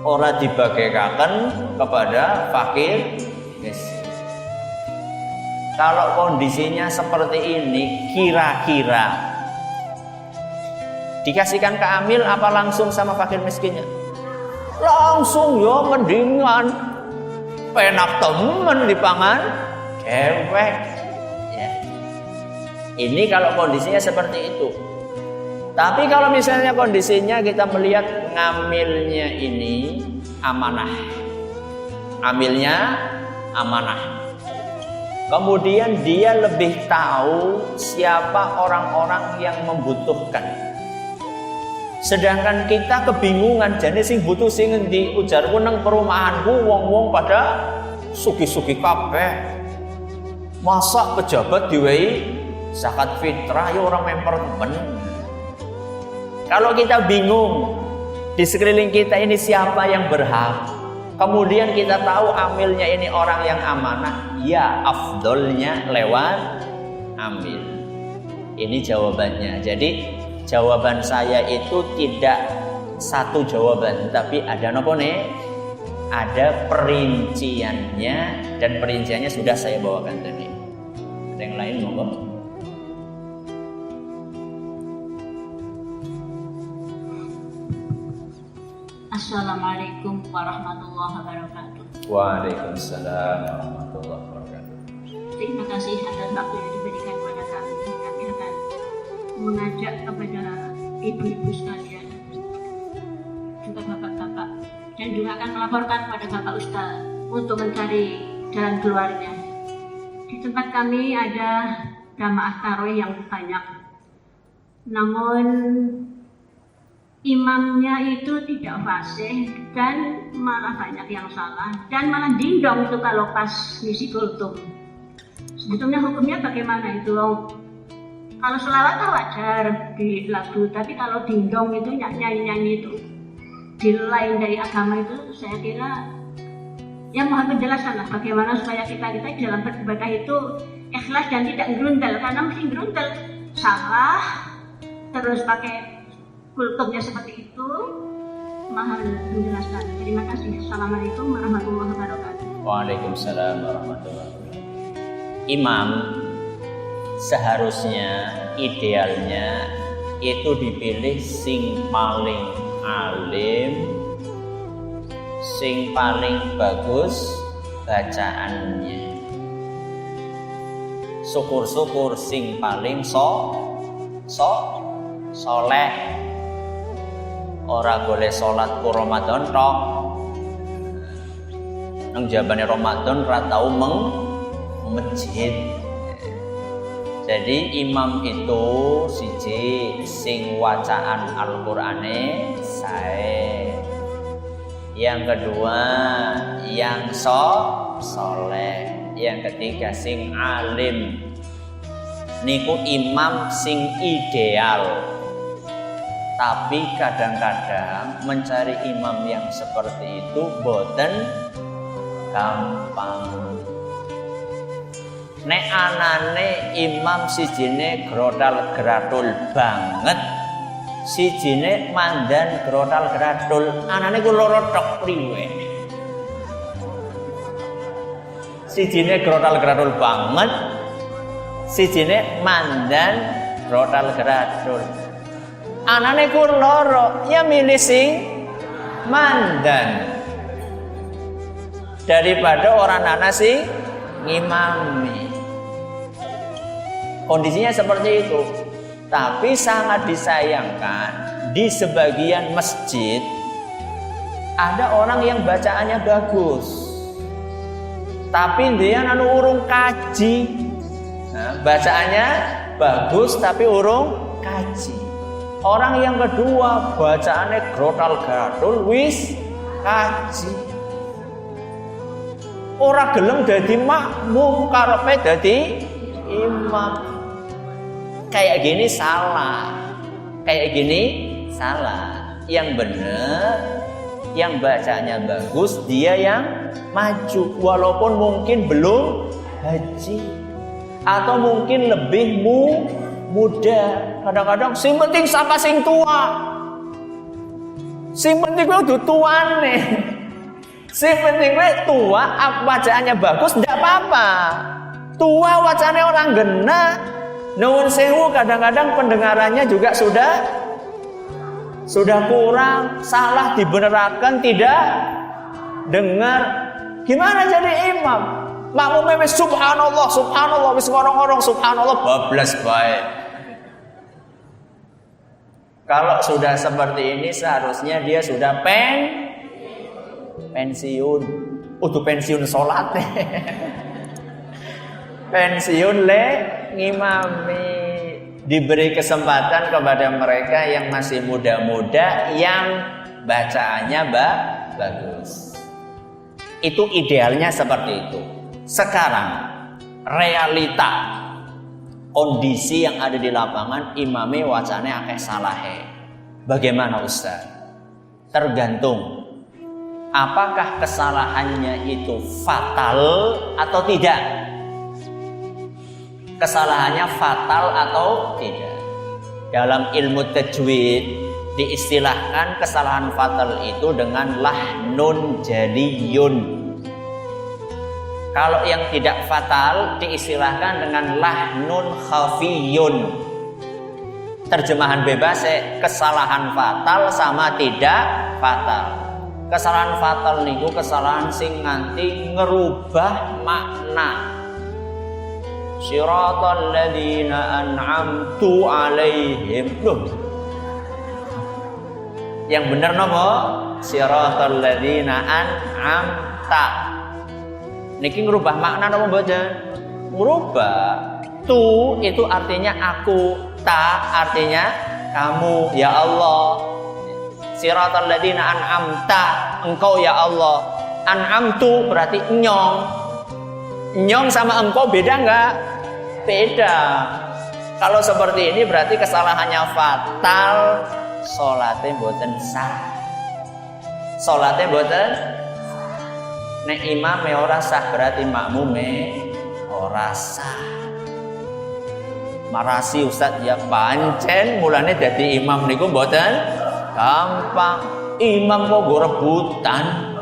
Ora dibagikaken kepada fakir miskin. Kalau kondisinya seperti ini, kira-kira dikasihkan ke amil apa langsung sama fakir miskinnya? Langsung ya, mendingan penak temen dipangan dewek ya. Ini kalau kondisinya seperti itu. Tapi kalau misalnya kondisinya kita melihat ngamilnya ini amanah, amilnya amanah, kemudian dia lebih tahu siapa orang-orang yang membutuhkan. Sedangkan kita kebingungan, jadi sing butuh sing endi, ujarku nang perumahanku wong-wong pada sugi-sugi kabeh. Masa pejabat diwehi zakat fitrah ya orang memper temen. Kalau kita bingung di sekeliling kita ini siapa yang berhak, kemudian kita tahu amilnya ini orang yang amanah, ya afdolnya lewat amil. Ini jawabannya. Jadi jawaban saya itu tidak satu jawaban, tapi ada nopo nih? Ada perinciannya, dan perinciannya sudah saya bawakan tadi. Ada yang lain monggo? Assalamualaikum warahmatullahi wabarakatuh. Waalaikumsalam warahmatullahi wabarakatuh. Terima kasih atas waktu yang diberikan kepada kami. Kami akan mengajak kepada ibu-ibu sekalian, juga bapak-bapak, dan juga akan melaporkan pada Bapak Ustaz untuk mencari jalan keluarnya. Di tempat kami ada jamaah tarawih yang banyak, namun imamnya itu tidak fasih dan malah banyak yang salah dan malah dindong itu kalau pas misi kultum. Sebetulnya hukumnya bagaimana itu? Kalau selawat wajar di lagu, tapi kalau dindong itu nyanyi-nyanyi itu di lain dari agama itu, saya kira ya mohon penjelasan lah bagaimana supaya kita dalam beribadah itu ikhlas dan tidak gerundel, karena mesti gerundel salah terus pakai kultumnya seperti itu. Mohon penjelasan. Terima kasih. Assalamualaikum warahmatullahi wabarakatuh. Waalaikumsalam warahmatullahi wabarakatuh. Imam seharusnya idealnya itu dipilih sing paling alim, sing paling bagus bacaannya. Syukur-syukur sing paling soleh. Ora boleh salat ku Ramadan tok. Nang jabane Ramadan ra tau masjid. Jadi imam itu siji sing wacaan Al-Qur'ane sae. Yang kedua yang soleh. Yang ketiga sing alim. Niku imam sing ideal. Tapi kadang-kadang mencari imam yang seperti itu boten gampang. Nek anane imam sijine grotal gratul banget, sijine mandan grotal gratul, anane ku loro tok priwe. Sijine grotal gratul banget, sijine mandan grotal gratul. Anane ku loro, ya milih sing mandan daripada orang anak sing ngimami. Kondisinya seperti itu. Tapi sangat disayangkan di sebagian masjid ada orang yang bacaannya bagus, tapi dia urung kaji. Nah, bacaannya bagus tapi urung kaji. Orang yang kedua bacaannya grotal gadul wis kaji. Ora gelem dadi makmum, karepe dadi imam. Kayak gini salah. Yang benar, yang bacanya bagus, dia yang maju. Walaupun mungkin belum haji, atau mungkin lebih muda. Kadang-kadang sing penting sapa sing tua. Sing penting kudu tuane. Sing penting kowe tua, bacaannya bagus ndak apa-apa. Tua wacane orang genah. Nuwun sewu, kadang-kadang pendengarannya juga sudah kurang, salah dibenerakan, tidak dengar. Gimana jadi imam? Makmumnya wis subhanallah, subhanallah, wis ngorong-ngorong subhanallah, bablas bae. Kalau sudah seperti ini seharusnya dia sudah pensiun. Udah pensiun salat. Pensiun ngimami. Diberi kesempatan kepada mereka yang masih muda-muda, yang bacaannya bagus. Itu idealnya seperti itu. Sekarang realita kondisi yang ada di lapangan, imame wacane akeh salahe. Bagaimana Ustaz? Tergantung apakah kesalahannya itu fatal atau tidak. Kesalahannya fatal atau tidak. Dalam ilmu tajwid diistilahkan kesalahan fatal itu dengan lahnun jaliyun. Kalau yang tidak fatal diistilahkan dengan lahnun khafiyun. Terjemahan bebas, kesalahan fatal sama tidak fatal. Kesalahan fatal niku kesalahan sing nganti ngerubah makna. Siratal ladzina an'amtu 'alaihim. Yang benar napa? Siratal ladzina an'amta. Niki ngerubah makna napa mboten? Ngerubah. Tu itu artinya aku, ta artinya kamu, ya Allah. Siratal ladzina an'amta, engkau ya Allah. An'amtu berarti nyong. Nyong sama engkau beda enggak? Beda. Kalau seperti ini berarti kesalahannya fatal, salatnya mboten sah. Salatnya mboten. Nek imame ora sah berarti makmume ora sah. Marasi Ustaz ya pancen mulane dadi imam niku mboten gampang. Imam kok go rebutan.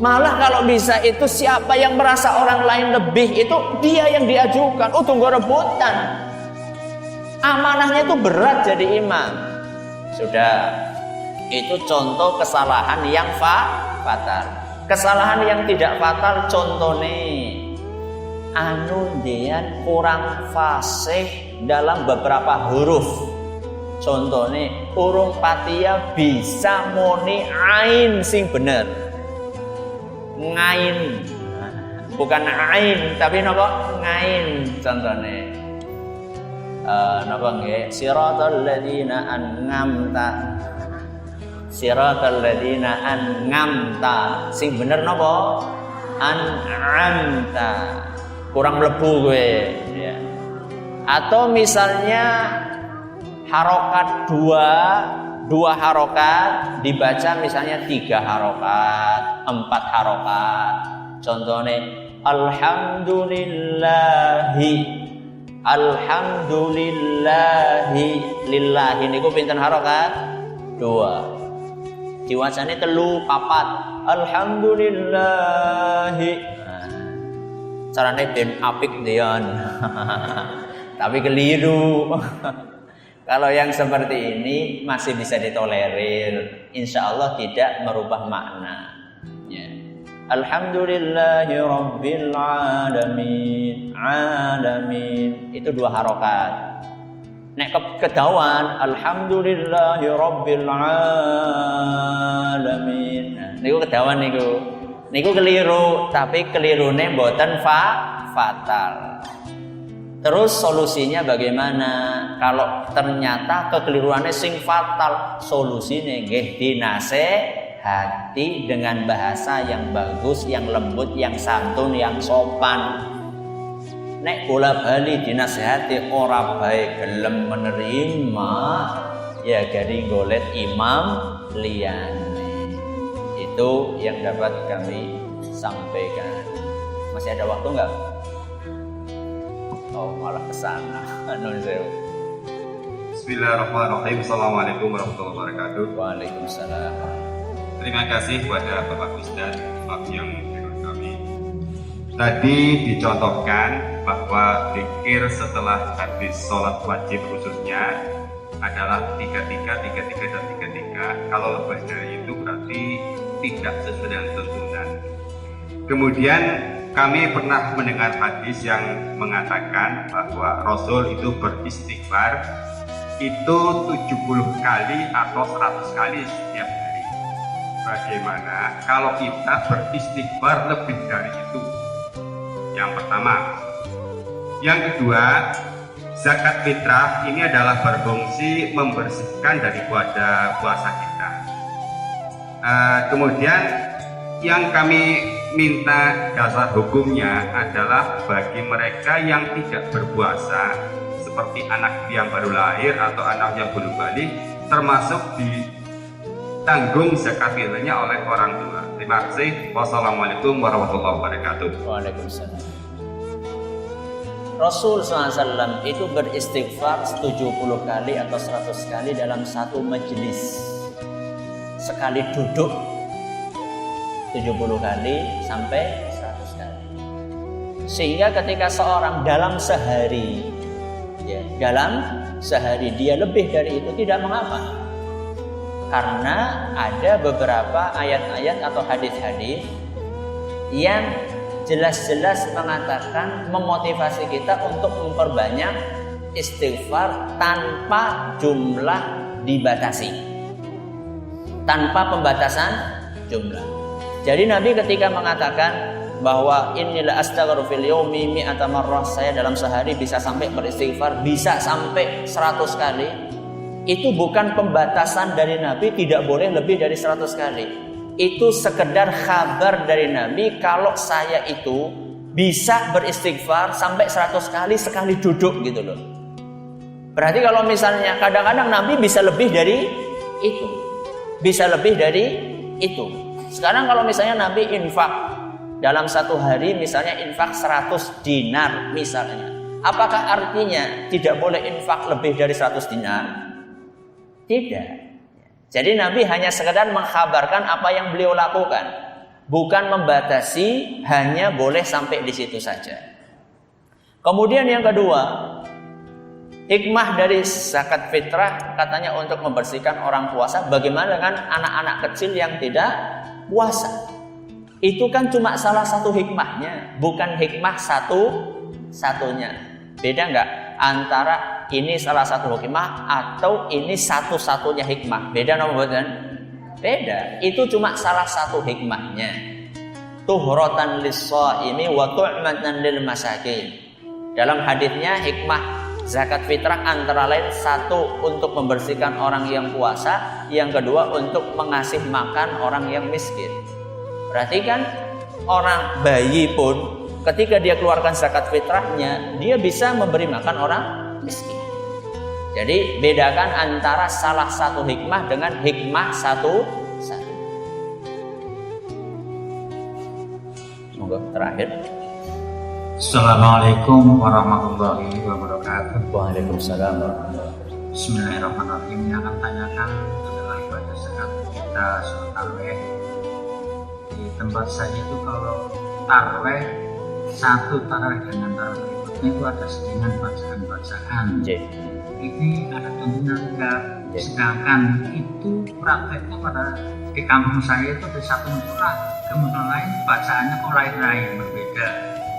Malah kalau bisa itu siapa yang merasa orang lain lebih, itu dia yang diajukan. Tunggu rebutan. Amanahnya itu berat jadi imam. Sudah. Itu contoh kesalahan yang fatal. Kesalahan yang tidak fatal contohnya dian kurang fasih dalam beberapa huruf. Contohnya urung patia bisa muni ain sing bener. Ngain, bukan ain tapi napa ngain contohnya. Napa nggih? Siratal ladzina an'amta. Siratal ladzina an'amta. Sing bener napa? An'amta. Kurang mlebu kowe ya. Atau misalnya harokat dua harokat dibaca misalnya 3 harokat, 4 harokat. Contohnya alhamdulillahi, alhamdulillahi, lillahi niku pinten harokat? 2. Diwacane 3, 4. Alhamdulillahi. Carane ben apik dian. Tapi keliru. Kalau yang seperti ini masih bisa ditolerir, insya Allah tidak merubah makna. Ya. Alhamdulillahi Rabbil Alamin. Alamin itu 2 harokat. Nek kedawan Alhamdulillahi Rabbil Alamin. Niku kedawan niku keliru, tapi kelirune mboten fatal. Terus solusinya bagaimana? Kalau ternyata kekeliruannya sing fatal, solusinya nggih dinasehati dengan bahasa yang bagus, yang lembut, yang santun, yang sopan. Nek bola bali dinasehati ora baik gelem menerima, ya gari golet imam liyane. Itu yang dapat kami sampaikan. Masih ada waktu enggak? Oh, malah kesana. Nun sewu. Bismillahirrahmanirrahim. Assalamualaikum warahmatullahi wabarakatuh. Waalaikumsalam. Terima kasih kepada Bapak Ustadz yang memberikan kami. Tadi dicontohkan bahwa zikir setelah habis sholat wajib khususnya adalah 33, 33 dan 33. Kalau lebih dari itu berarti tidak sesuai dengan tuntunan. Kemudian kami pernah mendengar hadis yang mengatakan bahwa Rasul itu beristighfar itu 70 kali atau 100 kali setiap hari. Bagaimana kalau kita beristighfar lebih dari itu? Yang pertama. Yang kedua, zakat fitrah ini adalah berfungsi membersihkan daripada puasa kita. Kemudian yang kami minta dasar hukumnya adalah bagi mereka yang tidak berpuasa seperti anak yang baru lahir atau anak yang belum balik termasuk ditanggung zakat fitrahnya oleh orang tua. Terima kasih. Wassalamualaikum warahmatullahi wabarakatuh. Waalaikumsalam. Rasul SAW itu beristighfar 70 kali atau 100 kali dalam satu majelis. Sekali duduk 70 kali sampai 100 kali. Sehingga ketika seorang dalam sehari dia lebih dari itu tidak mengapa. Karena ada beberapa ayat-ayat atau hadis-hadis yang jelas-jelas mengatakan memotivasi kita untuk memperbanyak istighfar tanpa jumlah dibatasi. Tanpa pembatasan jumlah. Jadi Nabi ketika mengatakan bahwa inilah astaghfiru fil yaumi mi'ata marrah, saya dalam sehari bisa sampai beristighfar bisa sampai 100 kali. Itu bukan pembatasan dari Nabi, tidak boleh lebih dari 100 kali. Itu sekedar kabar dari Nabi kalau saya itu bisa beristighfar sampai 100 kali sekali duduk gitu loh. Berarti kalau misalnya kadang-kadang Nabi bisa lebih dari itu. Bisa lebih dari itu. Sekarang kalau misalnya Nabi infak dalam satu hari misalnya infak 100 dinar misalnya. Apakah artinya tidak boleh infak lebih dari 100 dinar? Tidak. Jadi Nabi hanya sekedar mengkhabarkan apa yang beliau lakukan. Bukan membatasi, hanya boleh sampai di situ saja. Kemudian yang kedua, hikmah dari zakat fitrah katanya untuk membersihkan orang puasa. Bagaimana dengan anak-anak kecil yang tidak puasa? Itu kan cuma salah satu hikmahnya, bukan hikmah satu-satunya. Beda enggak? Antara ini salah satu hikmah atau ini satu-satunya hikmah. Beda nomor kan? Beda. Itu cuma salah satu hikmahnya. Tuhratan lis-shaimi wa tu'matan lil masakin. Dalam hadisnya hikmah zakat fitrah antara lain satu untuk membersihkan orang yang puasa, yang kedua untuk mengasih makan orang yang miskin. Berarti kan orang bayi pun ketika dia keluarkan zakat fitrahnya, dia bisa memberi makan orang miskin. Jadi bedakan antara salah satu hikmah dengan hikmah satu. Semoga terakhir. Assalamualaikum warahmatullahi wabarakatuh. Waalaikumsalam warahmatullahi wabarakatuh. Bismillahirrahmanirrahim. Yang akan tanyakan adalah ibadah zakat kita sholat tarawih. Di tempat saya itu kalau tarawih satu tarawih dengan tarawih berikutnya itu ada selingan bacaan-bacaan. Ini ada tuntunan enggak? Sedangkan itu prakteknya pada di kampung saya itu di satu musola ke musola lain bacaannya kok lain-lain berbeda.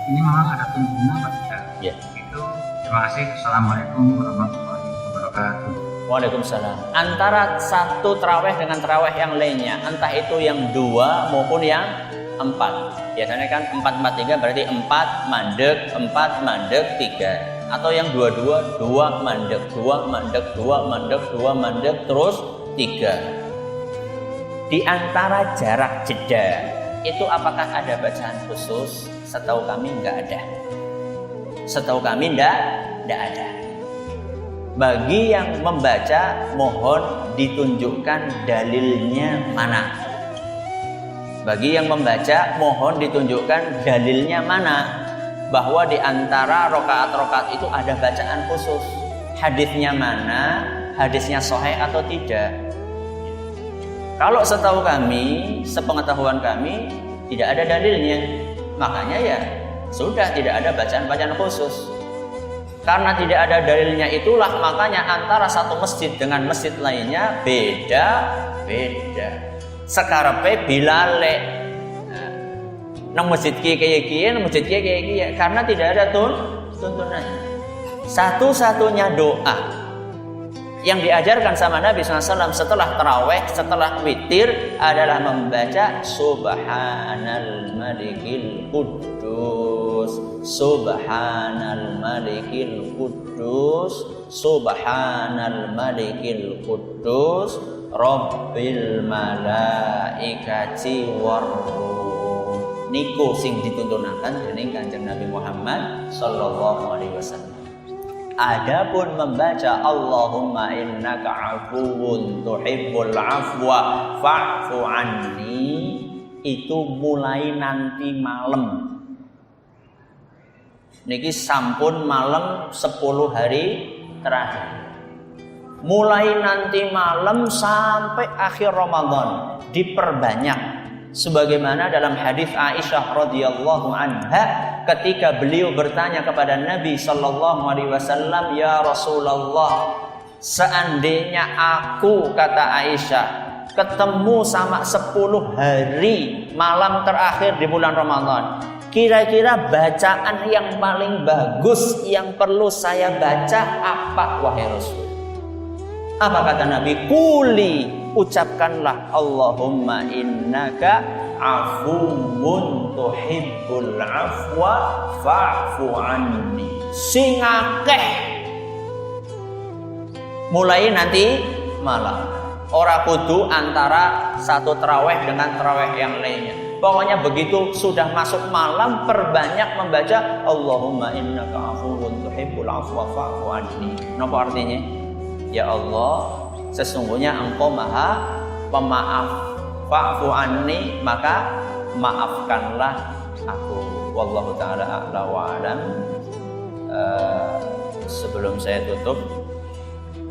Ini memang ada tuntunan atau tidak? Ya. Itu terima kasih. Assalamualaikum warahmatullahi wabarakatuh. Waalaikumsalam. Antara satu tarawih dengan tarawih yang lainnya, entah itu yang 2 maupun yang 4. Biasanya kan 4-4-3 berarti 4 mandek 3. atau yang dua-dua, 2 mandek, 2 mandek, 2 mandek, 2 mandek, terus 3. Di antara jarak jeda itu apakah ada bacaan khusus? Setahu kami enggak ada. Setahu kami enggak ada. Bagi yang membaca, mohon ditunjukkan dalilnya mana. Bagi yang membaca, mohon ditunjukkan dalilnya mana. Bahwa di antara rokaat-rokaat itu ada bacaan khusus. Hadisnya mana? Hadisnya sahih atau tidak? Kalau setahu kami, sepengetahuan kami, tidak ada dalilnya. Makanya ya sudah tidak ada bacaan-bacaan khusus. Karena tidak ada dalilnya itulah makanya antara satu masjid dengan masjid lainnya beda. Sekarepe bilale. Nang masjid kayak nang masjid kayak karena tidak ada tuntunan. Satu-satunya doa yang diajarkan sama Nabi SAW setelah taraweh, setelah witir adalah membaca Subhanal Malikil Quddus, Subhanal Malikil Quddus, Subhanal Malikil Quddus, Rabbil Malaikati Warruh. Niku sing dituntunaken dening Kanjeng Nabi Muhammad sallallahu alaihi wasallam. Adapun membaca Allahumma innaka afuwun tuhibbul afwa fa'fu anni itu mulai nanti malam. Niki sampun malam 10 hari terakhir. Mulai nanti malam sampai akhir Ramadan diperbanyak. Sebagaimana dalam hadis Aisyah radhiyallahu anha ketika beliau bertanya kepada Nabi sallallahu alaihi wasallam, "Ya Rasulullah, seandainya aku," kata Aisyah, "ketemu sama 10 hari malam terakhir di bulan Ramadan, kira-kira bacaan yang paling bagus yang perlu saya baca apa wahai Rasul?" Apa kata Nabi? "Quli, ucapkanlah Allahumma innaka afuwun tuhibbul afwa fa'fu anni." Sing akeh mulai nanti malam. Ora kudu antara satu tarawih dengan tarawih yang lainnya. Pokoknya begitu sudah masuk malam perbanyak membaca Allahumma innaka afuwun tuhibbul afwa fa'fu anni. Napa artinya? Ya Allah, sesungguhnya Engkau Maha Pemaaf. Fa'fu anni, maka maafkanlah aku. Wallahu taala a'la wa alam. Sebelum saya tutup,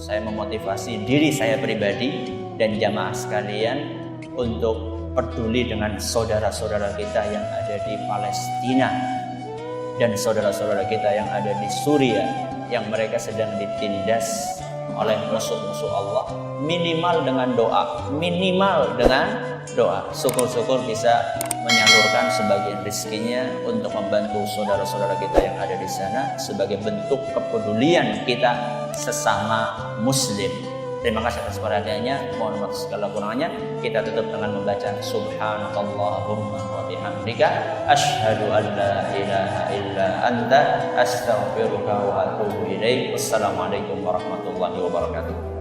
saya memotivasi diri saya pribadi dan jamaah sekalian untuk peduli dengan saudara-saudara kita yang ada di Palestina dan saudara-saudara kita yang ada di Suriah yang mereka sedang ditindas oleh musuh-musuh Allah, minimal dengan doa. Syukur-syukur bisa menyalurkan sebagian rezekinya untuk membantu saudara-saudara kita yang ada di sana sebagai bentuk kepedulian kita sesama muslim. Terima kasih atas perhatiannya. Mohon maaf segala kurangnya. Kita tutup dengan membaca Subhanakallahumma wa bihamdika asyhadu an la ilaha illa anta astaghfiruka wa atubu ilaik. Wassalamualaikum warahmatullahi wabarakatuh.